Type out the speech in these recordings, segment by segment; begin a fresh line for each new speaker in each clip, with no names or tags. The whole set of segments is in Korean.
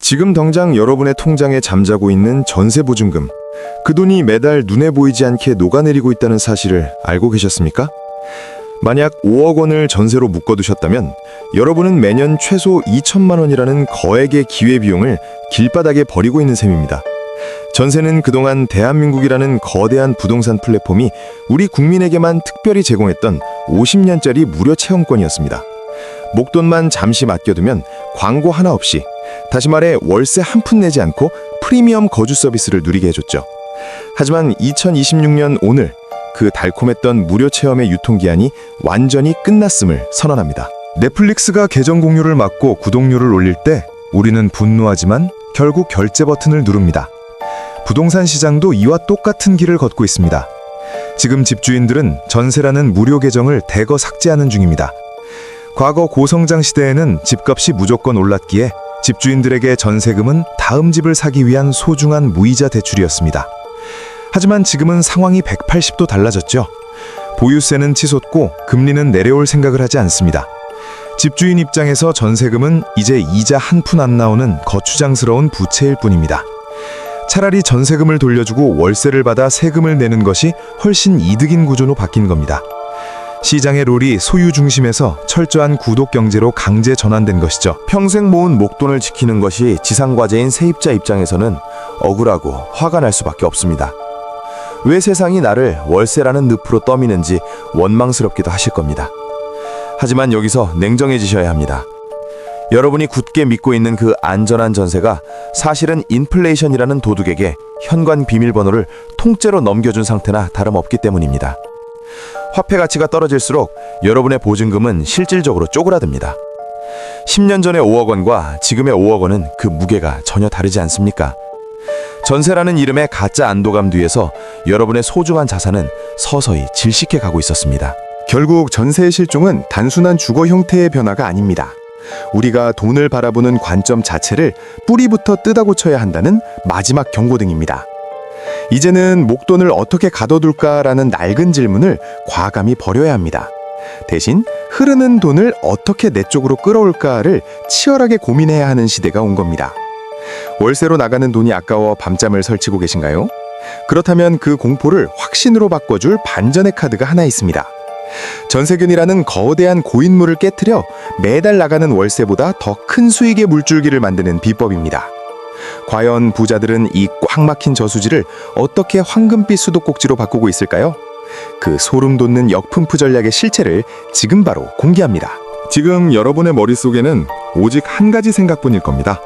지금 당장 여러분의 통장에 잠자고 있는 전세 보증금, 그 돈이 매달 눈에 보이지 않게 녹아내리고 있다는 사실을 알고 계셨습니까? 만약 5억 원을 전세로 묶어두셨다면 여러분은 매년 최소 2천만 원이라는 거액의 기회비용을 길바닥에 버리고 있는 셈입니다. 전세는 그동안 대한민국이라는 거대한 부동산 플랫폼이 우리 국민에게만 특별히 제공했던 50년짜리 무료 체험권이었습니다. 목돈만 잠시 맡겨두면 광고 하나 없이, 다시 말해 월세 한 푼 내지 않고 프리미엄 거주 서비스를 누리게 해줬죠. 하지만 2026년 오늘 그 달콤했던 무료 체험의 유통기한이 완전히 끝났음을 선언합니다. 넷플릭스가 계정 공유를 막고 구독료를 올릴 때 우리는 분노하지만 결국 결제 버튼을 누릅니다. 부동산 시장도 이와 똑같은 길을 걷고 있습니다. 지금 집주인들은 전세라는 무료 계정을 대거 삭제하는 중입니다. 과거 고성장 시대에는 집값이 무조건 올랐기에 집주인들에게 전세금은 다음 집을 사기 위한 소중한 무이자 대출이었습니다. 하지만 지금은 상황이 180도 달라졌죠. 보유세는 치솟고 금리는 내려올 생각을 하지 않습니다. 집주인 입장에서 전세금은 이제 이자 한 푼 안 나오는 거추장스러운 부채일 뿐입니다. 차라리 전세금을 돌려주고 월세를 받아 세금을 내는 것이 훨씬 이득인 구조로 바뀐 겁니다. 시장의 롤이 소유 중심에서 철저한 구독 경제로 강제 전환된 것이죠.
평생 모은 목돈을 지키는 것이 지상과제인 세입자 입장에서는 억울하고 화가 날 수밖에 없습니다. 왜 세상이 나를 월세라는 늪으로 떠미는지 원망스럽기도 하실 겁니다. 하지만 여기서 냉정해지셔야 합니다. 여러분이 굳게 믿고 있는 그 안전한 전세가 사실은 인플레이션이라는 도둑에게 현관 비밀번호를 통째로 넘겨준 상태나 다름없기 때문입니다. 화폐 가치가 떨어질수록 여러분의 보증금은 실질적으로 쪼그라듭니다. 10년 전의 5억 원과 지금의 5억 원은 그 무게가 전혀 다르지 않습니까? 전세라는 이름의 가짜 안도감 뒤에서 여러분의 소중한 자산은 서서히 질식해 가고 있었습니다.
결국 전세의 실종은 단순한 주거 형태의 변화가 아닙니다. 우리가 돈을 바라보는 관점 자체를 뿌리부터 뜯어 고쳐야 한다는 마지막 경고등입니다. 이제는 목돈을 어떻게 가둬둘까라는 낡은 질문을 과감히 버려야 합니다. 대신 흐르는 돈을 어떻게 내 쪽으로 끌어올까를 치열하게 고민해야 하는 시대가 온 겁니다. 월세로 나가는 돈이 아까워 밤잠을 설치고 계신가요? 그렇다면 그 공포를 확신으로 바꿔줄 반전의 카드가 하나 있습니다. 전세균이라는 거대한 고인물을 깨트려 매달 나가는 월세보다 더 큰 수익의 물줄기를 만드는 비법입니다. 과연 부자들은 이 꽉 막힌 저수지를 어떻게 황금빛 수도꼭지로 바꾸고 있을까요? 그 소름 돋는 역품프 전략의 실체를 지금 바로 공개합니다. 지금 여러분의 머릿속에는 오직 한 가지 생각뿐일 겁니다.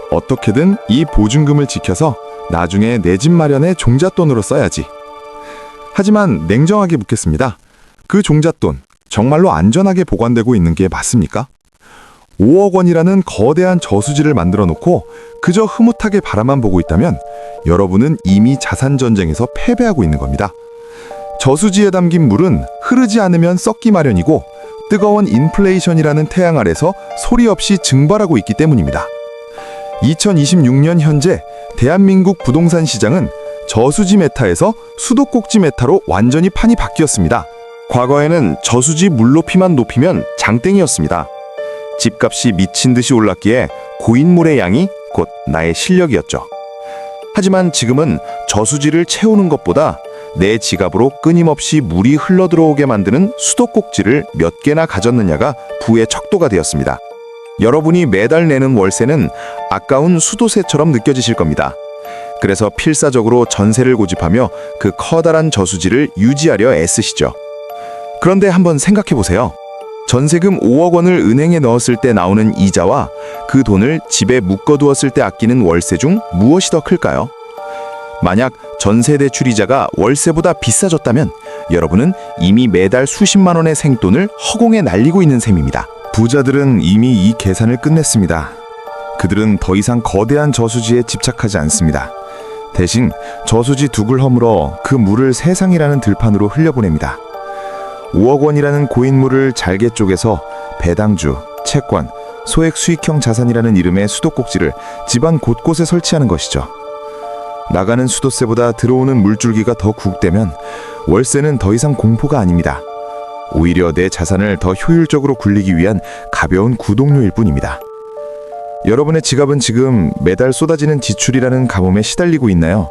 어떻게든 이 보증금을 지켜서 나중에 내 집 마련에 종잣돈으로 써야지. 하지만 냉정하게 묻겠습니다. 그 종잣돈 정말로 안전하게 보관되고 있는 게 맞습니까? 5억 원이라는 거대한 저수지를 만들어 놓고 그저 흐뭇하게 바라만 보고 있다면 여러분은 이미 자산 전쟁에서 패배하고 있는 겁니다. 저수지에 담긴 물은 흐르지 않으면 썩기 마련이고 뜨거운 인플레이션이라는 태양 아래서 소리 없이 증발하고 있기 때문입니다. 2026년 현재 대한민국 부동산 시장은 저수지 메타에서 수도꼭지 메타로 완전히 판이 바뀌었습니다. 과거에는 저수지 물높이만 높이면 장땡이었습니다. 집값이 미친 듯이 올랐기에 고인물의 양이 곧 나의 실력이었죠. 하지만 지금은 저수지를 채우는 것보다 내 지갑으로 끊임없이 물이 흘러들어오게 만드는 수도꼭지를 몇 개나 가졌느냐가 부의 척도가 되었습니다. 여러분이 매달 내는 월세는 아까운 수도세처럼 느껴지실 겁니다. 그래서 필사적으로 전세를 고집하며 그 커다란 저수지를 유지하려 애쓰시죠. 그런데 한번 생각해 보세요. 전세금 5억 원을 은행에 넣었을 때 나오는 이자와 그 돈을 집에 묶어두었을 때 아끼는 월세 중 무엇이 더 클까요? 만약 전세 대출 이자가 월세보다 비싸졌다면 여러분은 이미 매달 수십만 원의 생돈을 허공에 날리고 있는 셈입니다. 부자들은 이미 이 계산을 끝냈습니다. 그들은 더 이상 거대한 저수지에 집착하지 않습니다. 대신 저수지 둑을 허물어 그 물을 세상이라는 들판으로 흘려보냅니다. 5억 원이라는 고인물을 잘게 쪼개서 배당주, 채권, 소액 수익형 자산이라는 이름의 수도꼭지를 집안 곳곳에 설치하는 것이죠. 나가는 수도세보다 들어오는 물줄기가 더 국되면 월세는 더 이상 공포가 아닙니다. 오히려 내 자산을 더 효율적으로 굴리기 위한 가벼운 구독료일 뿐입니다. 여러분의 지갑은 지금 매달 쏟아지는 지출이라는 가뭄에 시달리고 있나요?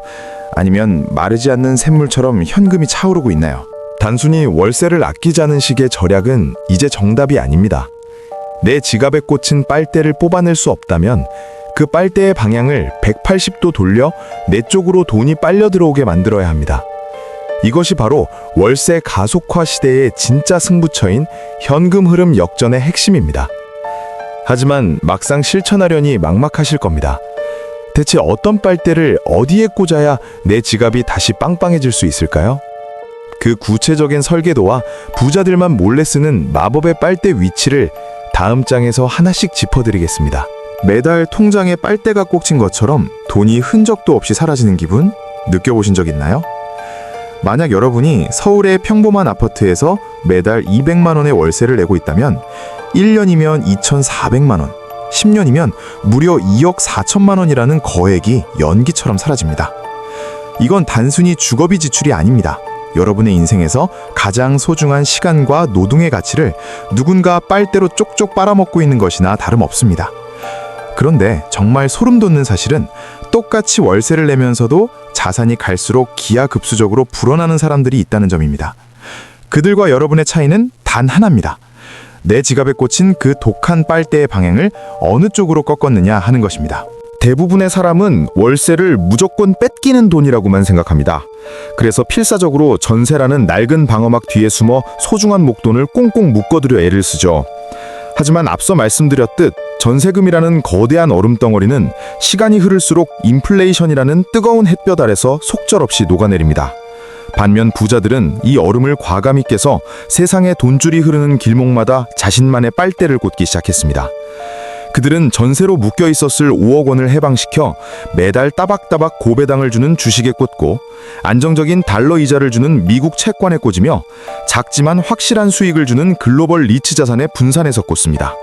아니면 마르지 않는 샘물처럼 현금이 차오르고 있나요? 단순히 월세를 아끼자는 식의 절약은 이제 정답이 아닙니다. 내 지갑에 꽂힌 빨대를 뽑아낼 수 없다면 그 빨대의 방향을 180도 돌려 내 쪽으로 돈이 빨려 들어오게 만들어야 합니다. 이것이 바로 월세 가속화 시대의 진짜 승부처인 현금 흐름 역전의 핵심입니다. 하지만 막상 실천하려니 막막하실 겁니다. 대체 어떤 빨대를 어디에 꽂아야 내 지갑이 다시 빵빵해질 수 있을까요? 그 구체적인 설계도와 부자들만 몰래 쓰는 마법의 빨대 위치를 다음 장에서 하나씩 짚어드리겠습니다. 매달 통장에 빨대가 꽂힌 것처럼 돈이 흔적도 없이 사라지는 기분 느껴보신 적 있나요? 만약 여러분이 서울의 평범한 아파트에서 매달 200만 원의 월세를 내고 있다면 1년이면 2,400만 원, 10년이면 무려 2억 4천만 원이라는 거액이 연기처럼 사라집니다. 이건 단순히 주거비 지출이 아닙니다. 여러분의 인생에서 가장 소중한 시간과 노동의 가치를 누군가 빨대로 쪽쪽 빨아먹고 있는 것이나 다름없습니다. 그런데 정말 소름 돋는 사실은 똑같이 월세를 내면서도 자산이 갈수록 기하급수적으로 불어나는 사람들이 있다는 점입니다. 그들과 여러분의 차이는 단 하나입니다. 내 지갑에 꽂힌 그 독한 빨대의 방향을 어느 쪽으로 꺾었느냐 하는 것입니다. 대부분의 사람은 월세를 무조건 뺏기는 돈이라고만 생각합니다. 그래서 필사적으로 전세라는 낡은 방어막 뒤에 숨어 소중한 목돈을 꽁꽁 묶어두려 애를 쓰죠. 하지만 앞서 말씀드렸듯 전세금이라는 거대한 얼음덩어리는 시간이 흐를수록 인플레이션이라는 뜨거운 햇볕 아래서 속절없이 녹아내립니다. 반면 부자들은 이 얼음을 과감히 깨서 세상의 돈줄이 흐르는 길목마다 자신만의 빨대를 꽂기 시작했습니다. 그들은 전세로 묶여 있었을 5억 원을 해방시켜 매달 따박따박 고배당을 주는 주식에 꽂고 안정적인 달러 이자를 주는 미국 채권에 꽂으며 작지만 확실한 수익을 주는 글로벌 리츠 자산에 분산해서 꽂습니다.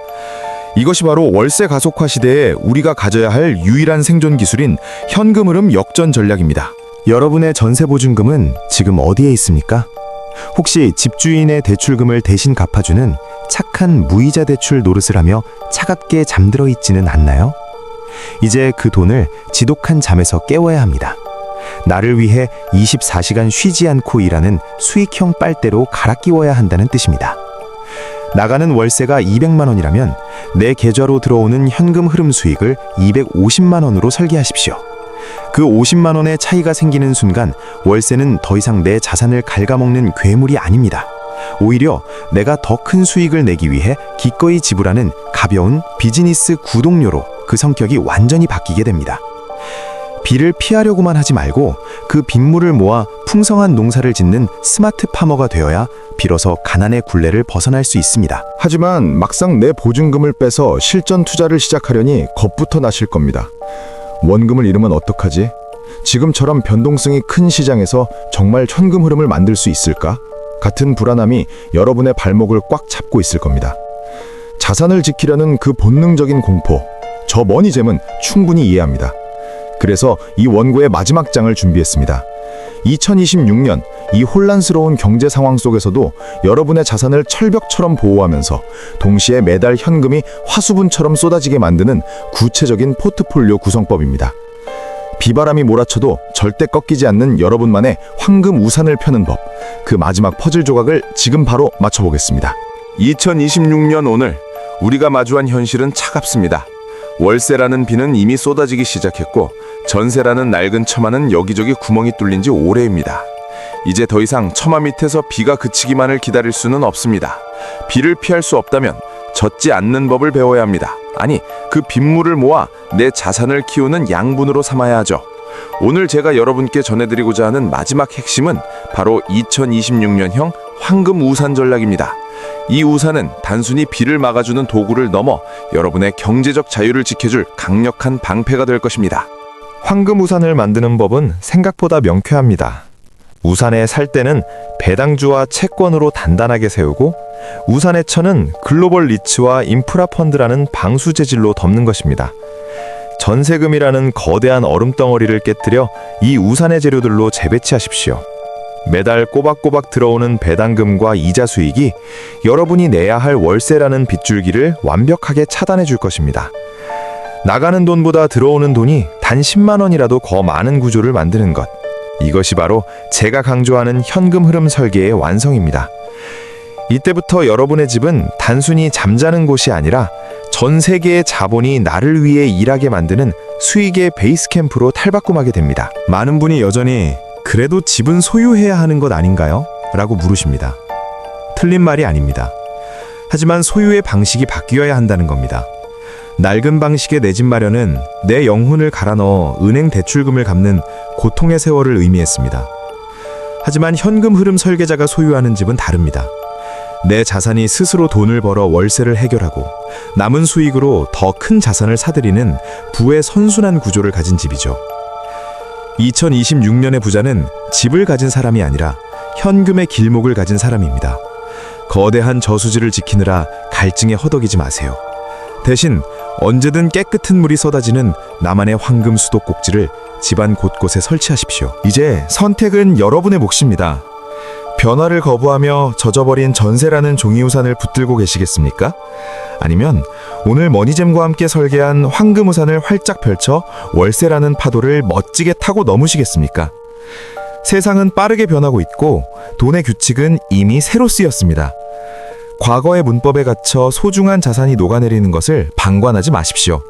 이것이 바로 월세 가속화 시대에 우리가 가져야 할 유일한 생존 기술인 현금 흐름 역전 전략입니다. 여러분의 전세 보증금은 지금 어디에 있습니까? 혹시 집주인의 대출금을 대신 갚아주는 착한 무이자 대출 노릇을 하며 차갑게 잠들어 있지는 않나요? 이제 그 돈을 지독한 잠에서 깨워야 합니다. 나를 위해 24시간 쉬지 않고 일하는 수익형 빨대로 갈아 끼워야 한다는 뜻입니다. 나가는 월세가 200만 원이라면 내 계좌로 들어오는 현금 흐름 수익을 250만 원으로 설계하십시오. 그 50만 원의 차이가 생기는 순간 월세는 더 이상 내 자산을 갉아먹는 괴물이 아닙니다. 오히려 내가 더 큰 수익을 내기 위해 기꺼이 지불하는 가벼운 비즈니스 구독료로 그 성격이 완전히 바뀌게 됩니다. 비를 피하려고만 하지 말고 그 빗물을 모아 풍성한 농사를 짓는 스마트 파머가 되어야 비로소 가난의 굴레를 벗어날 수 있습니다. 하지만 막상 내 보증금을 빼서 실전 투자를 시작하려니 겁부터 나실 겁니다. 원금을 잃으면 어떡하지? 지금처럼 변동성이 큰 시장에서 정말 현금 흐름을 만들 수 있을까? 같은 불안함이 여러분의 발목을 꽉 잡고 있을 겁니다. 자산을 지키려는 그 본능적인 공포, 저 머니잼은 충분히 이해합니다. 그래서 이 원고의 마지막 장을 준비했습니다. 2026년 이 혼란스러운 경제 상황 속에서도 여러분의 자산을 철벽처럼 보호하면서 동시에 매달 현금이 화수분처럼 쏟아지게 만드는 구체적인 포트폴리오 구성법입니다. 비바람이 몰아쳐도 절대 꺾이지 않는 여러분만의 황금 우산을 펴는 법, 그 마지막 퍼즐 조각을 지금 바로 맞춰보겠습니다. 2026년 오늘 우리가 마주한 현실은 차갑습니다. 월세라는 비는 이미 쏟아지기 시작했고 전세라는 낡은 처마는 여기저기 구멍이 뚫린 지 오래입니다. 이제 더 이상 처마 밑에서 비가 그치기만을 기다릴 수는 없습니다. 비를 피할 수 없다면 젖지 않는 법을 배워야 합니다. 아니, 그 빗물을 모아 내 자산을 키우는 양분으로 삼아야 하죠. 오늘 제가 여러분께 전해드리고자 하는 마지막 핵심은 바로 2026년형 황금 우산 전략입니다. 이 우산은 단순히 비를 막아주는 도구를 넘어 여러분의 경제적 자유를 지켜줄 강력한 방패가 될 것입니다. 황금 우산을 만드는 법은 생각보다 명쾌합니다. 우산의 살대는 배당주와 채권으로 단단하게 세우고 우산의 천은 글로벌 리츠와 인프라 펀드라는 방수 재질로 덮는 것입니다. 전세금이라는 거대한 얼음덩어리를 깨뜨려 이 우산의 재료들로 재배치하십시오. 매달 꼬박꼬박 들어오는 배당금과 이자 수익이 여러분이 내야 할 월세라는 빗줄기를 완벽하게 차단해 줄 것입니다.
나가는 돈보다 들어오는 돈이 단 10만 원이라도 더 많은 구조를 만드는 것. 이것이 바로 제가 강조하는 현금 흐름 설계의 완성입니다. 이때부터 여러분의 집은 단순히 잠자는 곳이 아니라 전 세계의 자본이 나를 위해 일하게 만드는 수익의 베이스 캠프로 탈바꿈하게 됩니다.
많은 분이 여전히 그래도 집은 소유해야 하는 것 아닌가요? 라고 물으십니다. 틀린 말이 아닙니다. 하지만 소유의 방식이 바뀌어야 한다는 겁니다. 낡은 방식의 내 집 마련은 내 영혼을 갈아 넣어 은행 대출금을 갚는 고통의 세월을 의미했습니다. 하지만 현금 흐름 설계자가 소유하는 집은 다릅니다. 내 자산이 스스로 돈을 벌어 월세를 해결하고 남은 수익으로 더 큰 자산을 사들이는 부의 선순환 구조를 가진 집이죠. 2026년의 부자는 집을 가진 사람이 아니라 현금의 길목을 가진 사람입니다. 거대한 저수지를 지키느라 갈증에 허덕이지 마세요. 대신 언제든 깨끗한 물이 쏟아지는 나만의 황금 수도꼭지를 집안 곳곳에 설치하십시오. 이제 선택은 여러분의 몫입니다. 변화를 거부하며 젖어버린 전세라는 종이우산을 붙들고 계시겠습니까? 아니면 오늘 머니잼과 함께 설계한 황금우산을 활짝 펼쳐 월세라는 파도를 멋지게 타고 넘으시겠습니까? 세상은 빠르게 변하고 있고 돈의 규칙은 이미 새로 쓰였습니다. 과거의 문법에 갇혀 소중한 자산이 녹아내리는 것을 방관하지 마십시오.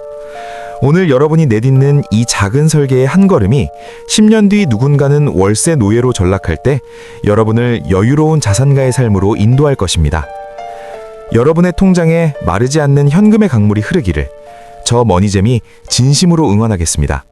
오늘 여러분이 내딛는 이 작은 설계의 한 걸음이 10년 뒤 누군가는 월세 노예로 전락할 때 여러분을 여유로운 자산가의 삶으로 인도할 것입니다. 여러분의 통장에 마르지 않는 현금의 강물이 흐르기를 저 머니잼이 진심으로 응원하겠습니다.